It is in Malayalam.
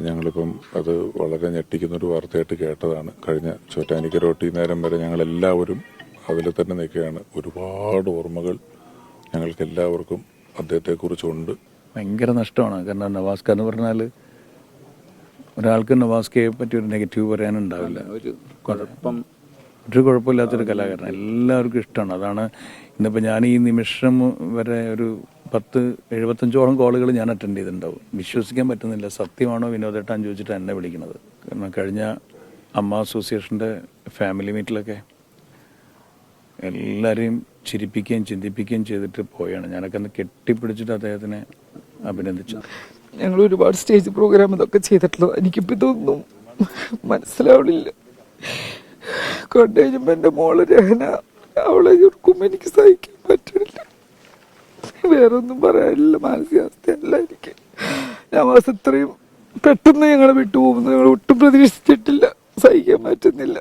ഞങ്ങളിപ്പം അത് വളരെ ഞെട്ടിക്കുന്നൊരു വാർത്തയായിട്ട് കേട്ടതാണ്. കഴിഞ്ഞ ചോറ്റാനിക്കര തൊട്ട് ഈ നേരം വരെ ഞങ്ങളെല്ലാവരും അതിൽ തന്നെ നിൽക്കുകയാണ്. ഒരുപാട് ഓർമ്മകൾ ഞങ്ങൾക്ക് എല്ലാവർക്കും അദ്ദേഹത്തെക്കുറിച്ചുണ്ട്. ഭയങ്കര നഷ്ടമാണ്. കാരണം നവാസ്ക എന്ന് പറഞ്ഞാൽ ഒരാൾക്ക് നവാസ്കയെ പറ്റി ഒരു നെഗറ്റീവ് പറയാനുണ്ടാവില്ല. ഒരു കുഴപ്പമില്ലാത്തൊരു കലാകാരൻ, എല്ലാവർക്കും ഇഷ്ടമാണ്. അതാണ് ഇന്നിപ്പോൾ ഞാൻ ഈ നിമിഷം വരെ ഒരു 70-75ഓളം കോളുകൾ ഞാൻ അറ്റൻഡ് ചെയ്തിട്ടുണ്ടാവും. വിശ്വസിക്കാൻ പറ്റുന്നില്ല, സത്യമാണോ വിനോദേട്ടാന്ന് ചോദിച്ചിട്ട് എന്നെ വിളിക്കുന്നത്. കാരണം കഴിഞ്ഞ അമ്മ അസോസിയേഷൻ്റെ ഫാമിലി മീറ്റിലൊക്കെ എല്ലാവരെയും ചിരിപ്പിക്കുകയും ചിന്തിപ്പിക്കുകയും ചെയ്തിട്ട് പോയാണ്. ഞാനൊക്കെ ഒന്ന് കെട്ടിപ്പിടിച്ചിട്ട് അദ്ദേഹത്തിനെ അഭിനന്ദിച്ചു. ഞങ്ങൾ ഒരുപാട് സ്റ്റേജ് പ്രോഗ്രാം ഇതൊക്കെ ചെയ്തിട്ടുള്ളത്. എനിക്കിപ്പോൾ ഇതൊന്നും മനസ്സിലാവണില്ല. കണ്ടു കഴിഞ്ഞപ്പോൾ എൻ്റെ മോള് രഹന, അവളെ ഓർക്കുമ്പോൾ എനിക്ക് സഹിക്കാൻ പറ്റണില്ല. വേറൊന്നും പറയാനില്ല. മാനസികാവസ്ഥയല്ല എനിക്ക്. നവാസ് ഇത്രയും പെട്ടെന്ന് ഞങ്ങളെ വിട്ടുപോകുന്നത് ഞങ്ങൾ ഒട്ടും പ്രതീക്ഷിച്ചിട്ടില്ല. സഹിക്കാൻ പറ്റുന്നില്ല.